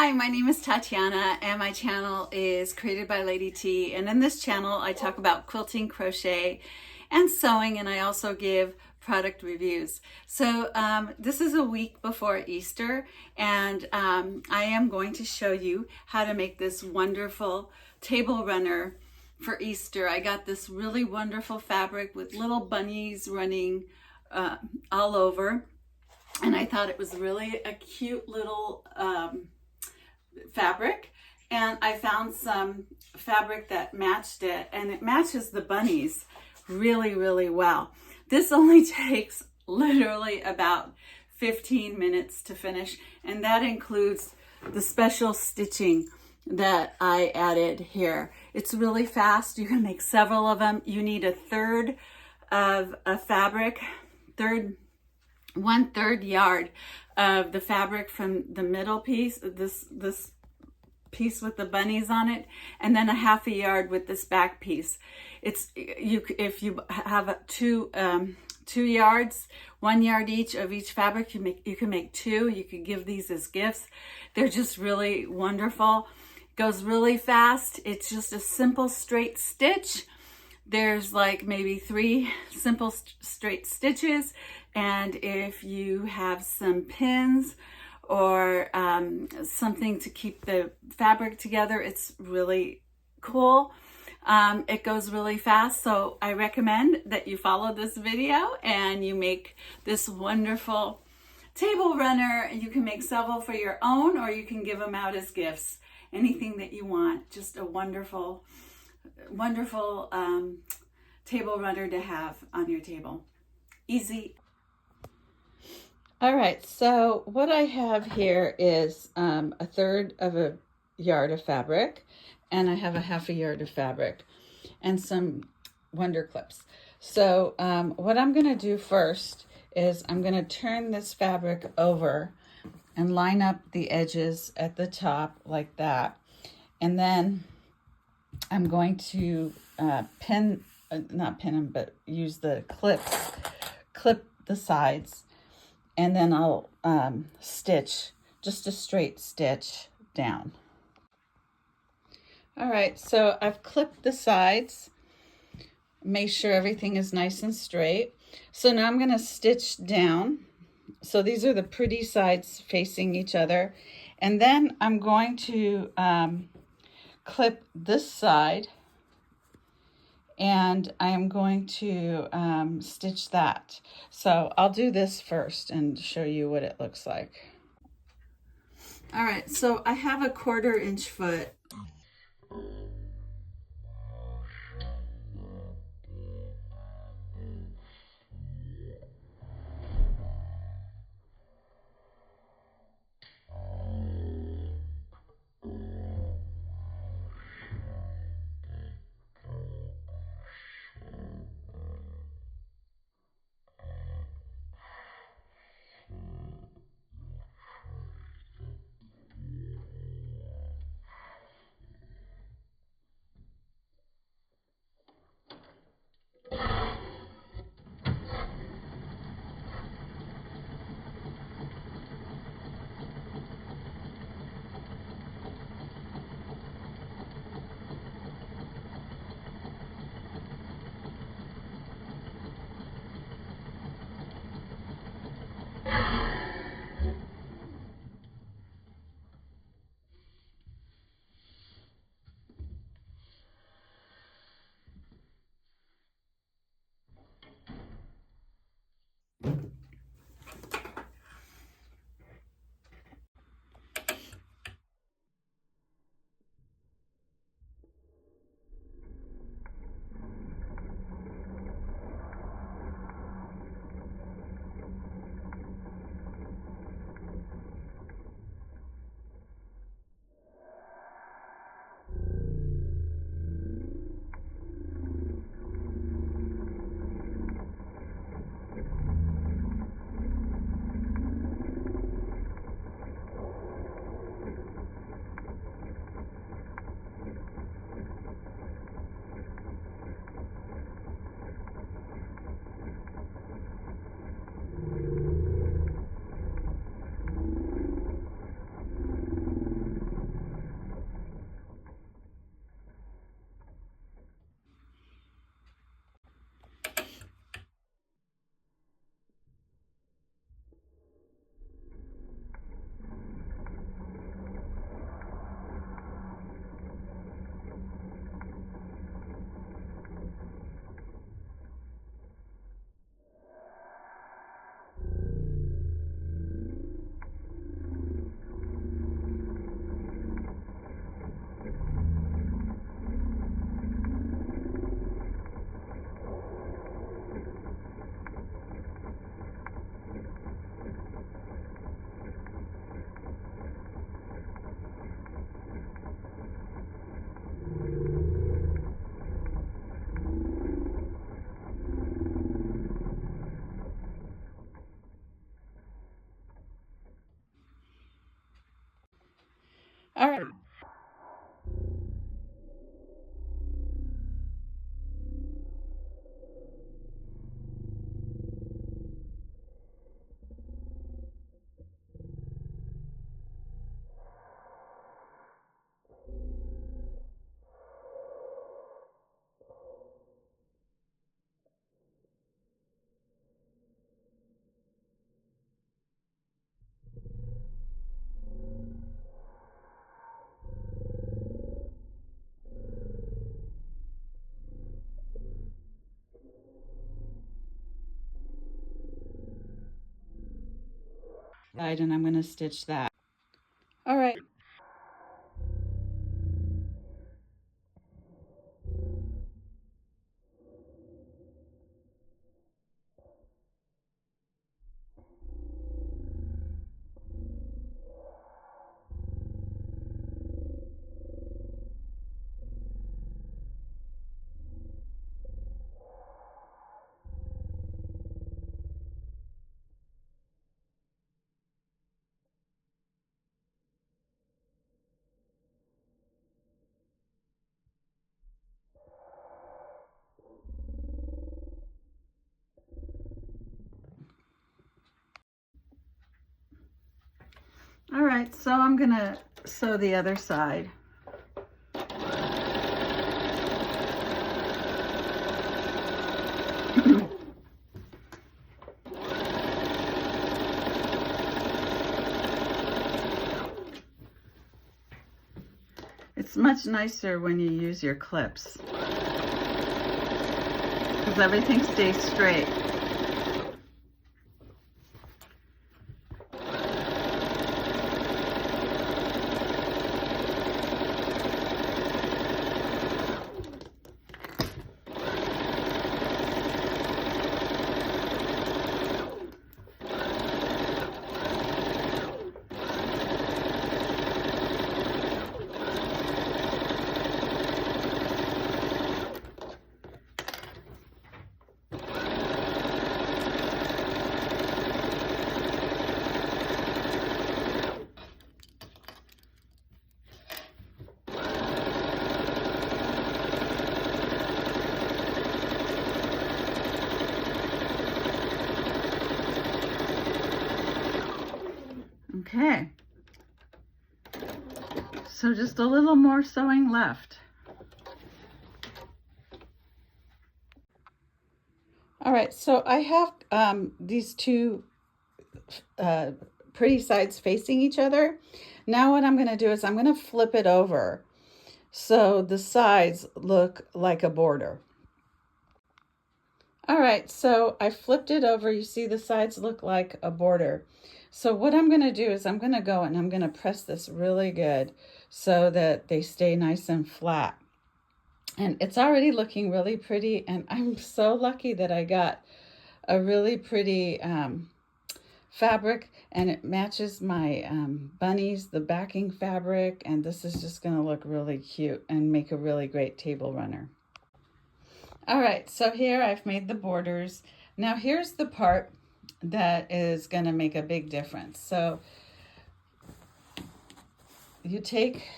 Hi, my name is Tatiana and my channel is Created by Lady T, and in this channel I talk about quilting, crochet, and sewing, and I also give product reviews. So this is a week before Easter, and I am going to show you how to make this wonderful table runner for Easter. I got this really wonderful fabric with little bunnies running all over, and I thought it was really a cute little fabric, and I found some fabric that matched it, and it matches the bunnies really well. This only takes literally about 15 minutes to finish, and that includes the special stitching that I added here. It's really fast. You can make several of them. You need a third of a fabric, 1/3 yard of the fabric from the middle piece, this piece with the bunnies on it, and then a 1/2 yard with this back piece. It's if you have two yards, 1 yard each of each fabric, you can make two. You could give these as gifts. They're just really wonderful. Goes really fast. It's just a simple straight stitch. There's like maybe 3 simple straight stitches, and if you have some pins or something to keep the fabric together, it's really cool. It goes really fast, so I recommend that you follow this video and you make this wonderful table runner. You can make several for your own, or you can give them out as gifts. Anything that you want. Just a wonderful table runner to have on your table. Easy. All right, so what I have here is 1/3 of a yard of fabric, and I have a 1/2 yard of fabric and some Wonder Clips. So what I'm going to do first is I'm going to turn this fabric over and line up the edges at the top like that, and then I'm going to not pin them, but use the clips, clip the sides, and then I'll stitch just a straight stitch down. All right, so I've clipped the sides, make sure everything is nice and straight. So now I'm going to stitch down. So these are the pretty sides facing each other, and then I'm going to clip this side, and I am going to stitch that. So I'll do this first and show you what it looks like. All right, so I have a 1/4 inch foot. All right. And I'm going to stitch that. All right. All right, so I'm going to sew the other side. It's much nicer when you use your clips because everything stays straight. Okay, so just a little more sewing left. All right, so I have these two pretty sides facing each other. Now what I'm going to do is I'm going to flip it over so the sides look like a border. All right, so I flipped it over. You see the sides look like a border. So what I'm going to do is I'm going to go and I'm going to press this really good so that they stay nice and flat. And it's already looking really pretty, and I'm so lucky that I got a really pretty fabric, and it matches my bunnies, the backing fabric, and this is just going to look really cute and make a really great table runner. All right, so here I've made the borders. Now here's the part that is going to make a big difference. So you take,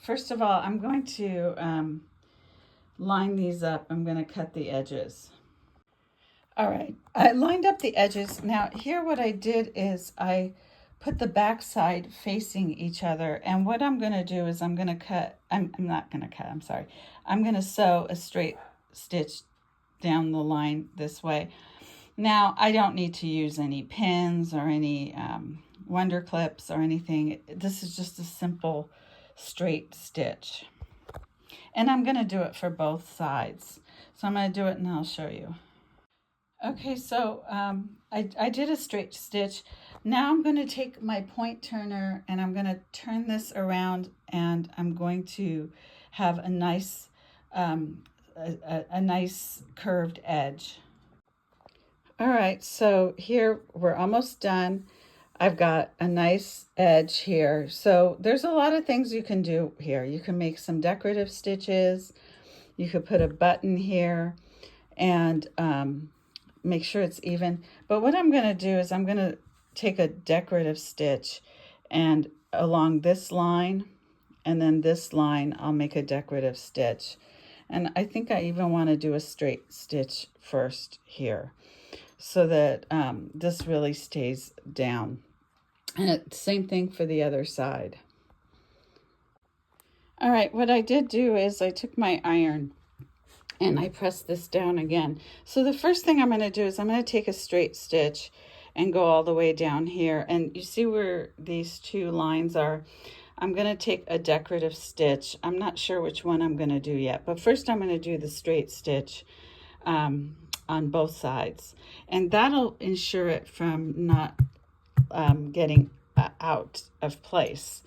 first of all, I'm going to line these up. I'm going to cut the edges. All right, I lined up the edges. Now here what I did is I put the back side facing each other, and what I'm going to do is I'm going to cut, I'm not going to cut, I'm sorry. I'm going to sew a straight stitch down the line this way. Now I don't need to use any pins or any wonder clips or anything. This is just a simple straight stitch. And I'm going to do it for both sides. So I'm going to do it and I'll show you. Okay, so I did a straight stitch. Now I'm going to take my point turner and I'm going to turn this around, and I'm going to have a nice a nice curved edge. All right, so here we're almost done. I've got a nice edge here. So there's a lot of things you can do here. You can make some decorative stitches. You could put a button here and make sure it's even. But what I'm going to do is I'm going to take a decorative stitch and along this line, And then this line, I'll make a decorative stitch. And I think I even want to do a straight stitch first here so that this really stays down. And same thing for the other side. All right, what I did do is I took my iron and I pressed this down again. So the first thing I'm going to do is I'm going to take a straight stitch and go all the way down here. And you see where these two lines are? I'm going to take a decorative stitch. I'm not sure which one I'm going to do yet, but first I'm going to do the straight stitch on both sides. And that'll ensure it from not getting out of place.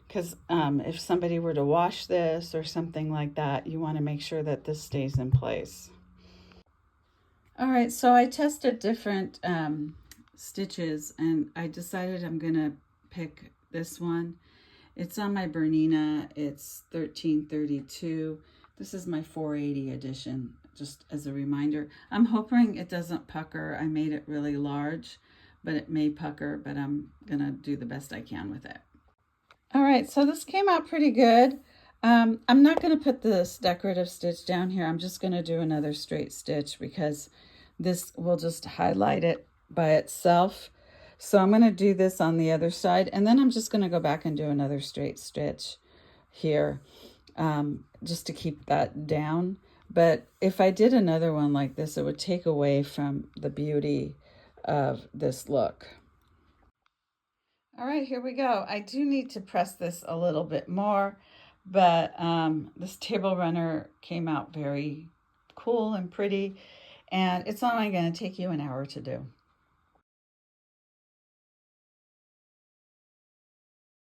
Because if somebody were to wash this or something like that, you want to make sure that this stays in place. All right, so I tested different stitches and I decided I'm going to pick this one. It's on my Bernina. It's 1332. This is my 480 edition, just as a reminder. I'm hoping it doesn't pucker. I made it really large, but it may pucker, but I'm going to do the best I can with it. All right, so this came out pretty good. I'm not going to put this decorative stitch down here. I'm just going to do another straight stitch because this will just highlight it by itself. So I'm going to do this on the other side, and then I'm just going to go back and do another straight stitch here just to keep that down. But if I did another one like this, it would take away from the beauty of this look. All right, here we go. I do need to press this a little bit more, but this table runner came out very cool and pretty, and it's only going to take you an hour to do.